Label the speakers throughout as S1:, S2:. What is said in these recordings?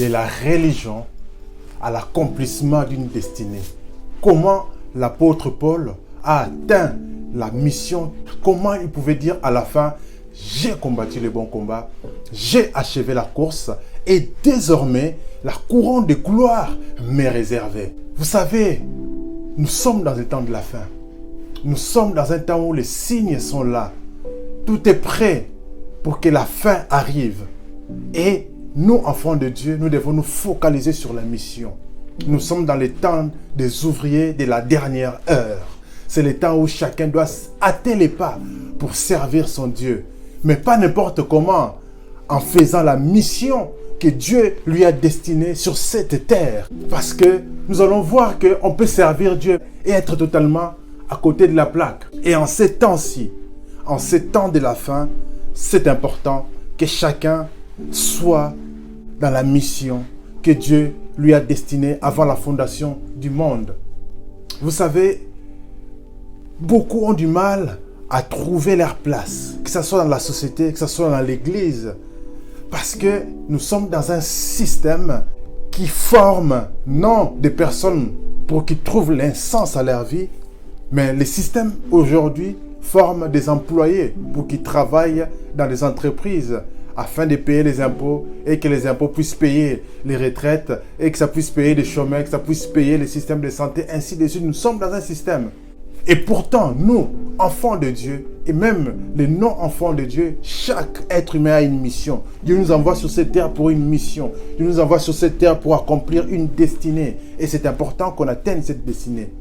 S1: de la religion à l'accomplissement d'une destinée. Comment l'apôtre Paul a atteint la mission, comment il pouvait dire à la fin: j'ai combattu le bon combat, j'ai achevé la course et désormais la couronne de gloire m'est réservée. Vous savez, nous sommes dans un temps de la fin. Nous sommes dans un temps où les signes sont là. Tout est prêt pour que la fin arrive. Et nous, enfants de Dieu, nous devons nous focaliser sur la mission. Nous sommes dans les temps des ouvriers de la dernière heure. C'est le temps où chacun doit hâter les pas pour servir son Dieu. Mais pas n'importe comment, en faisant la mission que Dieu lui a destinée sur cette terre. Parce que nous allons voir qu'on peut servir Dieu et être totalement à côté de la plaque. Et en ces temps-ci, en ces temps de la fin, c'est important que chacun soit dans la mission que Dieu lui a destinée avant la fondation du monde. Vous savez, beaucoup ont du mal à trouver leur place, que ce soit dans la société, que ce soit dans l'église, parce que nous sommes dans un système qui forme non des personnes pour qu'ils trouvent l'insens à leur vie, mais le système aujourd'hui forme des employés pour qu'ils travaillent dans les entreprises afin de payer les impôts et que les impôts puissent payer les retraites et que ça puisse payer les chômeurs, que ça puisse payer les systèmes de santé, ainsi de suite. Nous sommes dans un système. Et pourtant, nous, enfants de Dieu, et même les non-enfants de Dieu, chaque être humain a une mission. Dieu nous envoie sur cette terre pour une mission. Dieu nous envoie sur cette terre pour accomplir une destinée. Et c'est important qu'on atteigne cette destinée.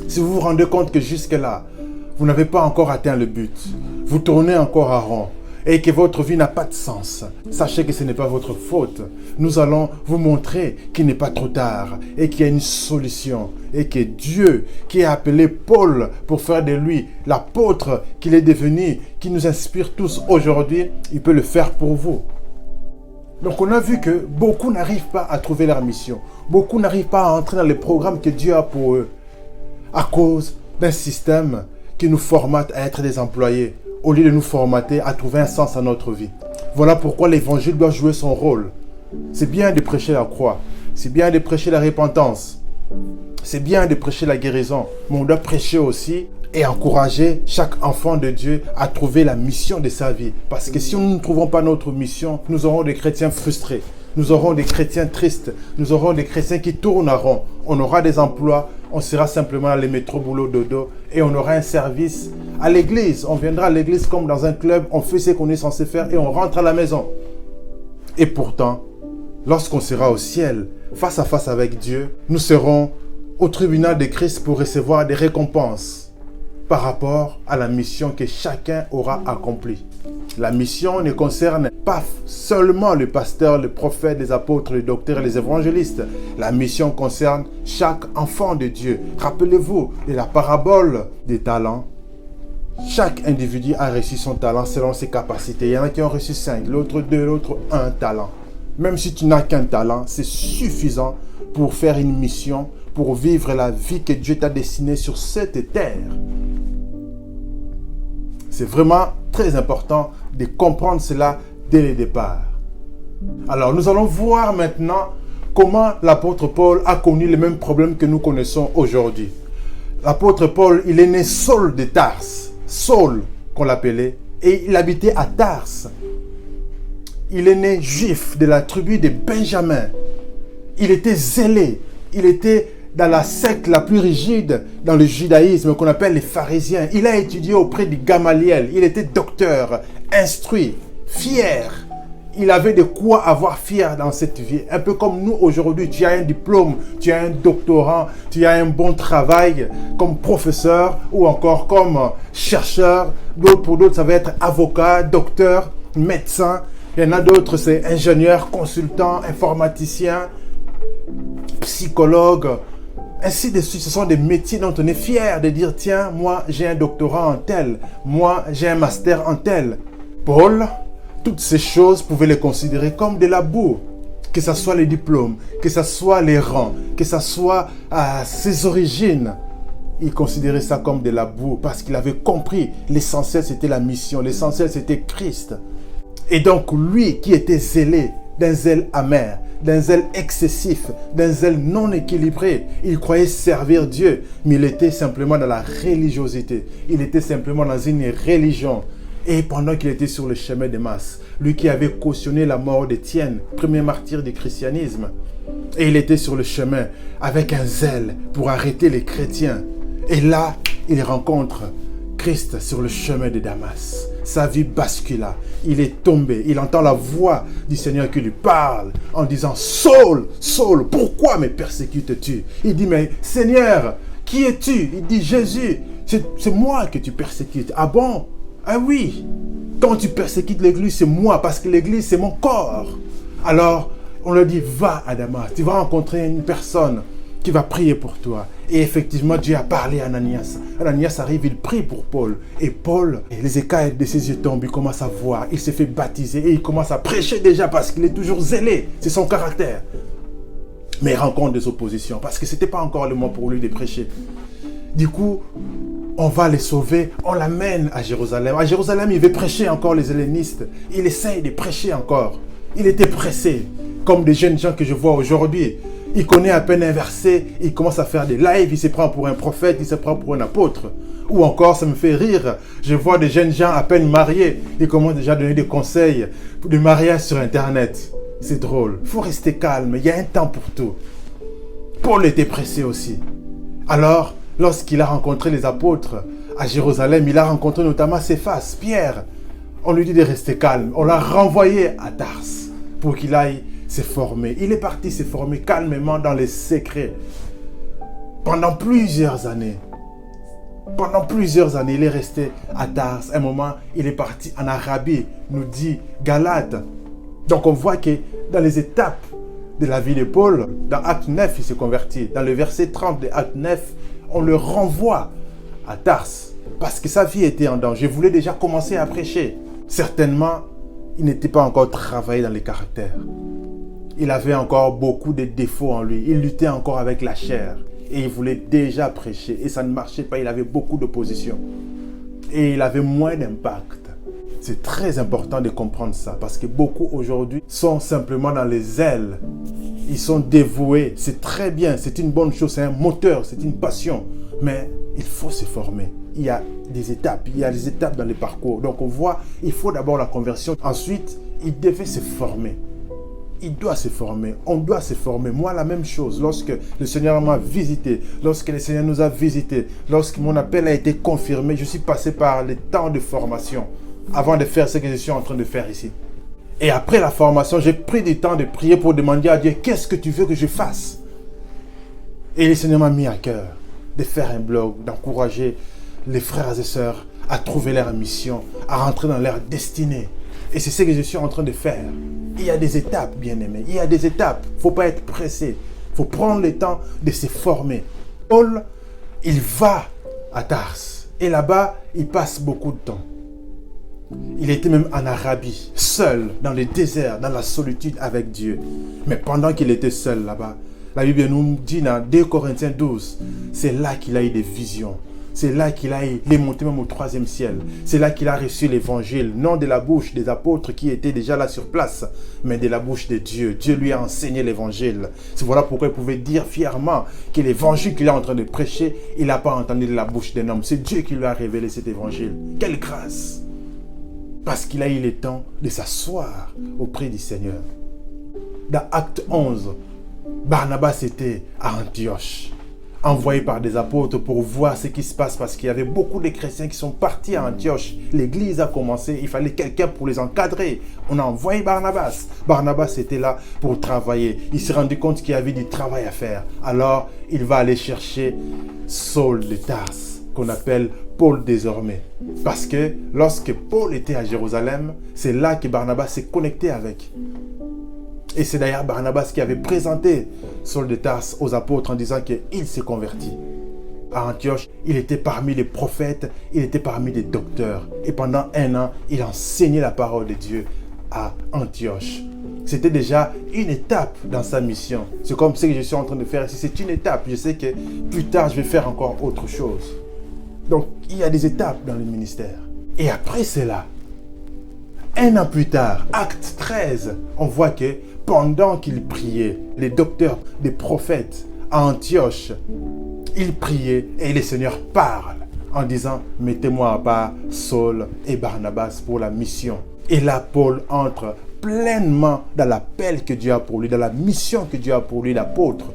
S1: Si vous vous rendez compte que jusque-là, vous n'avez pas encore atteint le but, vous tournez encore à rond, et que votre vie n'a pas de sens, sachez que ce n'est pas votre faute. Nous allons vous montrer qu'il n'est pas trop tard et qu'il y a une solution. Et que Dieu, qui a appelé Paul pour faire de lui l'apôtre qu'il est devenu, qui nous inspire tous aujourd'hui, il peut le faire pour vous. Donc on a vu que beaucoup n'arrivent pas à trouver leur mission. Beaucoup n'arrivent pas à entrer dans les programmes que Dieu a pour eux, à cause d'un système qui nous formate à être des employés, au lieu de nous formater à trouver un sens à notre vie. Voilà pourquoi l'évangile doit jouer son rôle. C'est bien de prêcher la croix, c'est bien de prêcher la repentance, c'est bien de prêcher la guérison, mais on doit prêcher aussi et encourager chaque enfant de Dieu à trouver la mission de sa vie. Parce que si nous ne trouvons pas notre mission, nous aurons des chrétiens frustrés, nous aurons des chrétiens tristes, nous aurons des chrétiens qui tournent à rond, on aura des emplois, on sera simplement dans les métros, boulot, dodo, et on aura un service à l'église. On viendra à l'église comme dans un club, on fait ce qu'on est censé faire et on rentre à la maison. Et pourtant, lorsqu'on sera au ciel, face à face avec Dieu, nous serons au tribunal de Christ pour recevoir des récompenses par rapport à la mission que chacun aura accomplie. La mission ne concerne pas seulement le pasteur, le prophète, les apôtres, les docteurs et les évangélistes. La mission concerne chaque enfant de Dieu. Rappelez-vous de la parabole des talents. Chaque individu a reçu son talent selon ses capacités. Il y en a qui ont reçu 5, l'autre 2, l'autre 1 talent. Même si tu n'as qu'un talent, c'est suffisant pour faire une mission, pour vivre la vie que Dieu t'a destinée sur cette terre. C'est vraiment très important de comprendre cela dès le départ. Alors, nous allons voir maintenant comment l'apôtre Paul a connu les mêmes problèmes que nous connaissons aujourd'hui. L'apôtre Paul, il est né Saul de Tarse, Saul qu'on l'appelait, et il habitait à Tarse. Il est né juif de la tribu de Benjamin. Il était zélé, il était dans la secte la plus rigide dans le judaïsme qu'on appelle les pharisiens. Il a étudié auprès de Gamaliel. Il était docteur, instruit, fier. Il avait de quoi avoir fier dans cette vie. Un peu comme nous aujourd'hui, tu as un diplôme, tu as un doctorat, tu as un bon travail comme professeur ou encore comme chercheur. Pour d'autres, ça va être avocat, docteur, médecin. Il y en a d'autres, c'est ingénieur, consultant, informaticien, psychologue. Ainsi de suite, ce sont des métiers dont on est fier de dire, tiens, moi j'ai un doctorat en tel, moi j'ai un master en tel. Paul, toutes ces choses pouvaient les considérer comme de la boue. Que ce soit les diplômes, que ce soit les rangs, que ce soit ses origines. Il considérait ça comme de la boue parce qu'il avait compris l'essentiel c'était la mission, l'essentiel c'était Christ. Et donc lui qui était zélé d'un zèle amer, d'un zèle excessif, d'un zèle non équilibré. Il croyait servir Dieu, mais il était simplement dans la religiosité. Il était simplement dans une religion. Et pendant qu'il était sur le chemin des masses, lui qui avait cautionné la mort d'Étienne, premier martyr du christianisme, et il était sur le chemin avec un zèle pour arrêter les chrétiens. Et là, il rencontre Christ sur le chemin de Damas. Sa vie bascula. Il est tombé. Il entend la voix du Seigneur qui lui parle en disant « Saul, Saul, pourquoi me persécutes-tu » Il dit « Mais Seigneur, qui es-tu » Il dit « Jésus, c'est moi que tu persécutes. » Ah bon? Ah oui. Quand tu persécutes l'église, c'est moi parce que l'église, c'est mon corps. Alors, on lui dit « Va à Damas. Tu vas rencontrer une personne qui va prier pour toi. » Et effectivement, Dieu a parlé à Ananias. Ananias arrive, il prie pour Paul. Et Paul, les écailles de ses yeux tombent, il commence à voir. Il se fait baptiser et il commence à prêcher déjà parce qu'il est toujours zélé. C'est son caractère. Mais il rencontre des oppositions parce que ce n'était pas encore le moment pour lui de prêcher. Du coup, on va les sauver, on l'amène à Jérusalem. À Jérusalem, il veut prêcher encore les hellénistes. Il essaye de prêcher encore. Il était pressé, comme des jeunes gens que je vois aujourd'hui. Il connaît à peine un verset, il commence à faire des lives, il se prend pour un prophète, il se prend pour un apôtre. Ou encore, ça me fait rire, je vois des jeunes gens à peine mariés, ils commencent déjà à donner des conseils de mariage sur Internet. C'est drôle, il faut rester calme, il y a un temps pour tout. Paul était pressé aussi. Alors, lorsqu'il a rencontré les apôtres à Jérusalem, il a rencontré notamment Céphas, Pierre. On lui dit de rester calme, on l'a renvoyé à Tars pour qu'il aille s'est formé. Il est parti se former calmement dans les secrets. Pendant plusieurs années. Pendant plusieurs années, il est resté à Tars. Un moment, il est parti en Arabie, nous dit Galate. Donc on voit que dans les étapes de la vie de Paul, dans Acte 9, il s'est converti. Dans le verset 30 de Acte 9, on le renvoie à Tars parce que sa vie était en danger. Il voulait déjà commencer à prêcher. Certainement, il n'était pas encore travaillé dans les caractères. Il avait encore beaucoup de défauts en lui. Il luttait encore avec la chair. Et il voulait déjà prêcher. Et ça ne marchait pas. Il avait beaucoup d'opposition. Et il avait moins d'impact. C'est très important de comprendre ça. Parce que beaucoup aujourd'hui sont simplement dans les ailes. Ils sont dévoués. C'est très bien. C'est une bonne chose. C'est un moteur. C'est une passion. Mais il faut se former. Il y a des étapes. Il y a des étapes dans le parcours. Donc on voit, il faut d'abord la conversion. Ensuite, il devait se former. Il doit se former, on doit se former. Moi, la même chose, lorsque le Seigneur m'a visité, lorsque le Seigneur nous a visités, lorsque mon appel a été confirmé, je suis passé par les temps de formation avant de faire ce que je suis en train de faire ici. Et après la formation, j'ai pris du temps de prier pour demander à Dieu, qu'est-ce que tu veux que je fasse? Et le Seigneur m'a mis à cœur de faire un blog, d'encourager les frères et sœurs à trouver leur mission, à rentrer dans leur destinée. Et c'est ce que je suis en train de faire. Il y a des étapes, bien-aimés. Il y a des étapes. Il ne faut pas être pressé. Il faut prendre le temps de se former. Paul, il va à Tars. Et là-bas, il passe beaucoup de temps. Il était même en Arabie, seul, dans le désert, dans la solitude avec Dieu. Mais pendant qu'il était seul là-bas, la Bible nous dit dans 2 Corinthiens 12, c'est là qu'il a eu des visions. C'est là qu'il est monté même au 3e ciel. C'est là qu'il a reçu l'évangile, non de la bouche des apôtres qui étaient déjà là sur place, mais de la bouche de Dieu. Dieu lui a enseigné l'évangile. C'est voilà pourquoi il pouvait dire fièrement que l'évangile qu'il est en train de prêcher, il n'a pas entendu de la bouche d'un homme. C'est Dieu qui lui a révélé cet évangile. Quelle grâce! Parce qu'il a eu le temps de s'asseoir auprès du Seigneur. Dans Acte 11, Barnabas était à Antioche, envoyé par des apôtres pour voir ce qui se passe parce qu'il y avait beaucoup de chrétiens qui sont partis à Antioche. L'église a commencé, il fallait quelqu'un pour les encadrer. On a envoyé Barnabas. Barnabas était là pour travailler. Il s'est rendu compte qu'il y avait du travail à faire. Alors, il va aller chercher Saul de Tars, qu'on appelle Paul désormais. Parce que lorsque Paul était à Jérusalem, c'est là que Barnabas s'est connecté avec. Et c'est d'ailleurs Barnabas qui avait présenté Saul de Tars aux apôtres en disant qu'il s'est converti. À Antioche, il était parmi les prophètes, il était parmi les docteurs. Et pendant 1 an, il enseignait la parole de Dieu à Antioche. C'était déjà une étape dans sa mission. C'est comme ce que je suis en train de faire ici. C'est une étape. Je sais que plus tard, je vais faire encore autre chose. Donc, il y a des étapes dans le ministère. Et après cela, 1 an plus tard, acte 13, on voit que pendant qu'il priait, les docteurs, des prophètes à Antioche, ils priaient et le Seigneur parle en disant « Mettez-moi à part Saul et Barnabas pour la mission ». Et là, Paul entre pleinement dans l'appel que Dieu a pour lui, dans la mission que Dieu a pour lui, l'apôtre.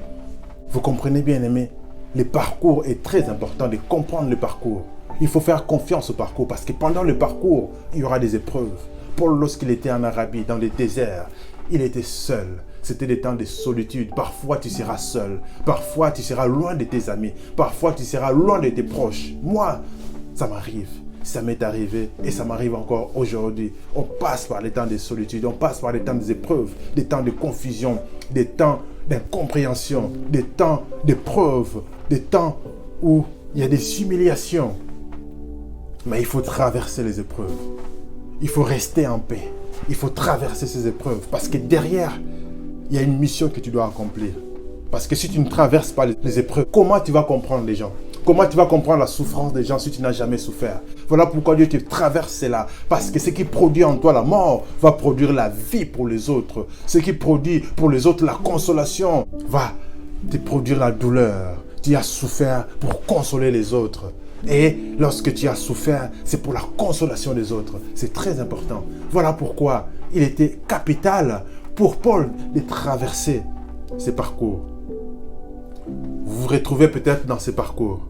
S1: Vous comprenez bien, aimé, le parcours est très important de comprendre le parcours. Il faut faire confiance au parcours parce que pendant le parcours, il y aura des épreuves. Paul, lorsqu'il était en Arabie, dans le désert, il était seul. C'était des temps de solitude. Parfois, tu seras seul. Parfois, tu seras loin de tes amis. Parfois, tu seras loin de tes proches. Moi, ça m'arrive. Ça m'est arrivé et ça m'arrive encore aujourd'hui. On passe par les temps de solitude, on passe par les temps des épreuves, des temps de confusion, des temps d'incompréhension, des temps d'épreuves, des temps où il y a des humiliations. Mais il faut traverser les épreuves. Il faut rester en paix. Il faut traverser ces épreuves parce que derrière, il y a une mission que tu dois accomplir. Parce que si tu ne traverses pas les épreuves, comment tu vas comprendre les gens? Comment tu vas comprendre la souffrance des gens si tu n'as jamais souffert? Voilà pourquoi Dieu te traverse cela. Parce que ce qui produit en toi la mort va produire la vie pour les autres. Ce qui produit pour les autres la consolation va te produire la douleur. Tu as souffert pour consoler les autres. Et lorsque tu as souffert, c'est pour la consolation des autres. C'est très important. Voilà pourquoi il était capital pour Paul de traverser ces parcours. Vous vous retrouvez peut-être dans ces parcours.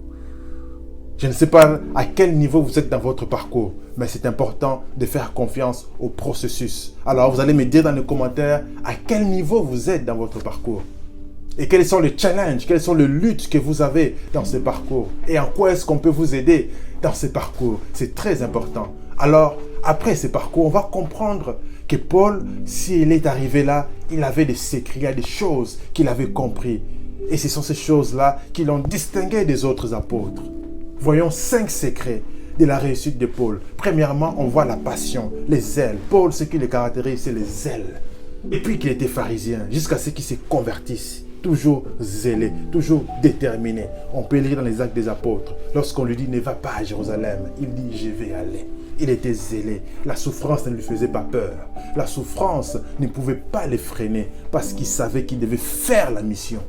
S1: Je ne sais pas à quel niveau vous êtes dans votre parcours, mais c'est important de faire confiance au processus. Alors, vous allez me dire dans les commentaires à quel niveau vous êtes dans votre parcours. Et quels sont les challenges, quelles sont les luttes que vous avez dans ce parcours. Et en quoi est-ce qu'on peut vous aider dans ce parcours. C'est très important. Alors, après ce parcours, on va comprendre que Paul, s'il est arrivé là, il avait des secrets, il y a des choses qu'il avait compris. Et ce sont ces choses-là qui l'ont distingué des autres apôtres. Voyons 5 secrets de la réussite de Paul. Premièrement, on voit la passion, les ailes. Paul, ce qui le caractérise, c'est les ailes. Et puis qu'il était pharisien, jusqu'à ce qu'il se convertisse. Toujours zélé, toujours déterminé. On peut lire dans les Actes des Apôtres. Lorsqu'on lui dit « Ne va pas à Jérusalem », il dit « Je vais aller ». Il était zélé. La souffrance ne lui faisait pas peur. La souffrance ne pouvait pas le freiner parce qu'il savait qu'il devait faire la mission.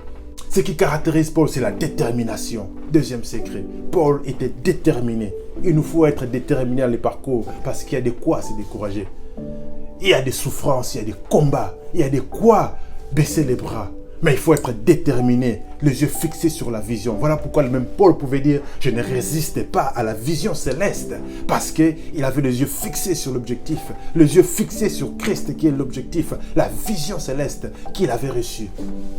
S1: Ce qui caractérise Paul, c'est la détermination. Deuxième secret, Paul était déterminé. Il nous faut être déterminé dans les parcours parce qu'il y a de quoi se décourager. Il y a des souffrances, il y a des combats, il y a de quoi baisser les bras. Mais il faut être déterminé, les yeux fixés sur la vision. Voilà pourquoi même Paul pouvait dire « Je ne résistais pas à la vision céleste » parce qu'il avait les yeux fixés sur l'objectif, les yeux fixés sur Christ qui est l'objectif, la vision céleste qu'il avait reçue.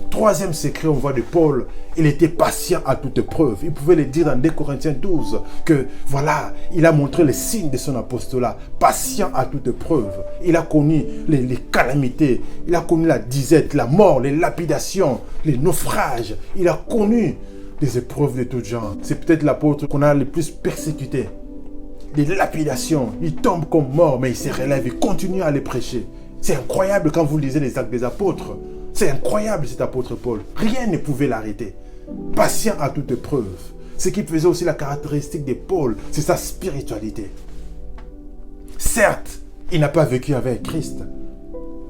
S1: Troisième secret, on voit de Paul, il était patient à toute épreuve. Il pouvait le dire dans 2 Corinthiens 12 que voilà, il a montré les signes de son apostolat, patient à toute épreuve. Il a connu les calamités, il a connu la disette, la mort, les lapidations, les naufrages. Il a connu des épreuves de tout genre. C'est peut-être l'apôtre qu'on a le plus persécuté. Les lapidations, il tombe comme mort, mais il se relève, il continue à les prêcher. C'est incroyable quand vous lisez les Actes des Apôtres. C'est incroyable cet apôtre Paul. Rien ne pouvait l'arrêter. Patient à toute épreuve. Ce qui faisait aussi la caractéristique de Paul, c'est sa spiritualité. Certes, il n'a pas vécu avec Christ.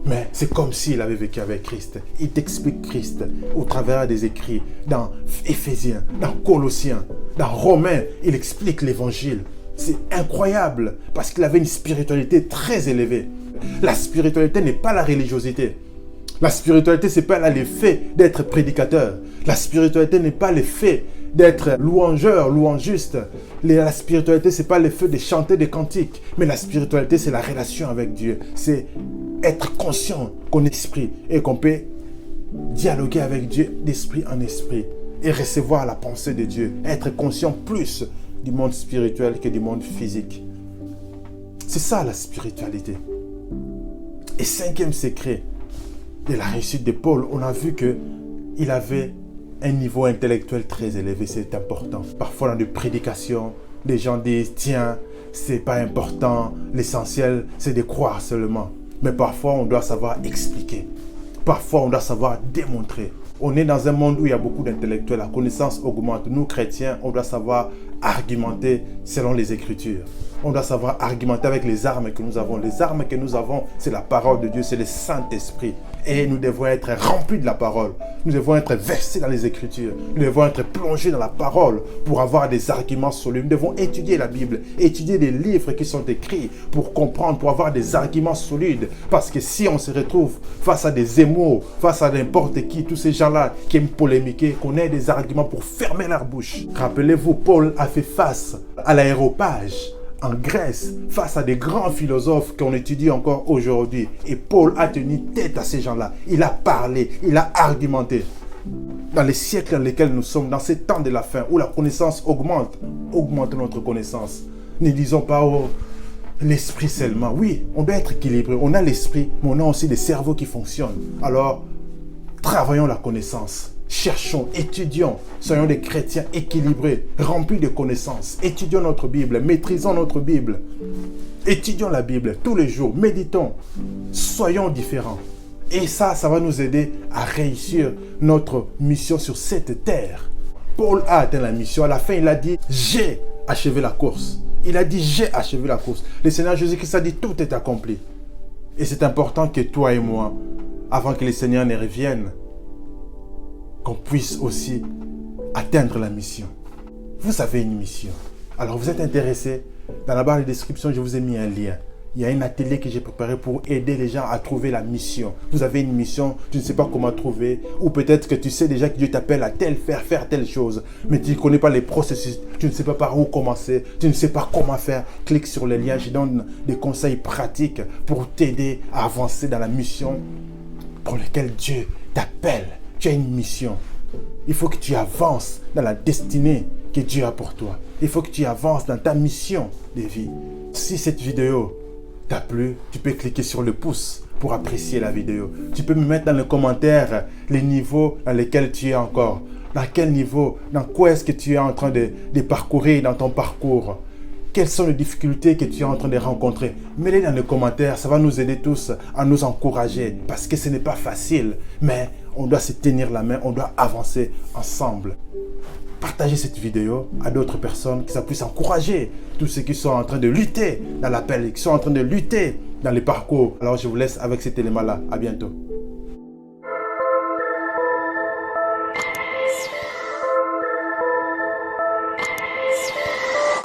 S1: Mais c'est comme s'il avait vécu avec Christ. Il t'explique Christ au travers des écrits. Dans Éphésiens, dans Colossiens, dans Romains, il explique l'évangile. C'est incroyable parce qu'il avait une spiritualité très élevée. La spiritualité n'est pas la religiosité. La spiritualité, ce n'est pas le fait d'être prédicateur. La spiritualité n'est pas le fait d'être louangeur, louangiste. La spiritualité, ce n'est pas le fait de chanter des cantiques. Mais la spiritualité, c'est la relation avec Dieu. C'est être conscient qu'on est esprit et qu'on peut dialoguer avec Dieu d'esprit en esprit et recevoir la pensée de Dieu. Être conscient plus du monde spirituel que du monde physique. C'est ça la spiritualité. Et 5e secret de la réussite de Paul, on a vu qu'il avait un niveau intellectuel très élevé, c'est important. Parfois dans des prédications, les gens disent « Tiens, c'est pas important, l'essentiel c'est de croire seulement ». Mais parfois on doit savoir expliquer, parfois on doit savoir démontrer. On est dans un monde où il y a beaucoup d'intellectuels, la connaissance augmente. Nous chrétiens, on doit savoir argumenter selon les Écritures. On doit savoir argumenter avec les armes que nous avons. Les armes que nous avons, c'est la parole de Dieu, c'est le Saint-Esprit. Et nous devons être remplis de la parole. Nous devons être versés dans les Écritures. Nous devons être plongés dans la parole pour avoir des arguments solides. Nous devons étudier la Bible, étudier les livres qui sont écrits pour comprendre, pour avoir des arguments solides. Parce que si on se retrouve face à des émaux, face à n'importe qui, tous ces gens-là qui aiment polémiquer, qu'on ait des arguments pour fermer leur bouche. Rappelez-vous, Paul a fait face à l'aéropage en Grèce, face à des grands philosophes qu'on étudie encore aujourd'hui. Et Paul a tenu tête à ces gens-là. Il a parlé, il a argumenté. Dans les siècles dans lesquels nous sommes, dans ces temps de la fin, où la connaissance augmente, augmente notre connaissance. Ne disons pas l'esprit seulement. Oui, on doit être équilibré. On a l'esprit, mais on a aussi des cerveaux qui fonctionnent. Alors, travaillons la connaissance. Cherchons, étudions, soyons des chrétiens équilibrés, remplis de connaissances. Étudions notre Bible, maîtrisons notre Bible. Étudions la Bible tous les jours, méditons. Soyons différents. Et ça va nous aider à réussir notre mission sur cette terre. Paul a atteint la mission. À la fin, il a dit, j'ai achevé la course. Il a dit, j'ai achevé la course. Le Seigneur Jésus-Christ a dit, tout est accompli. Et c'est important que toi et moi, avant que le Seigneur ne revienne, qu'on puisse aussi atteindre la mission. Vous avez une mission. Alors vous êtes intéressé? Dans la barre de description, je vous ai mis un lien. Il y a un atelier que j'ai préparé pour aider les gens à trouver la mission. Vous avez une mission, tu ne sais pas comment trouver, ou peut-être que tu sais déjà que Dieu t'appelle à faire telle chose, mais tu ne connais pas les processus, tu ne sais pas par où commencer, tu ne sais pas comment faire. Clique sur le lien, je donne des conseils pratiques pour t'aider à avancer dans la mission pour laquelle Dieu t'appelle. Tu as une mission. Il faut que tu avances dans la destinée que Dieu a pour toi. Il faut que tu avances dans ta mission de vie. Si cette vidéo t'a plu, tu peux cliquer sur le pouce pour apprécier la vidéo. Tu peux me mettre dans les commentaires les niveaux dans lesquels tu es encore. Dans quel niveau, dans quoi est-ce que tu es en train de parcourir dans ton parcours? Quelles sont les difficultés que tu es en train de rencontrer? Mets-les dans les commentaires, ça va nous aider tous à nous encourager. Parce que ce n'est pas facile, mais on doit se tenir la main, on doit avancer ensemble. Partagez cette vidéo à d'autres personnes, que ça puisse encourager tous ceux qui sont en train de lutter dans l'appel, qui sont en train de lutter dans les parcours. Alors je vous laisse avec cet élément-là. À bientôt.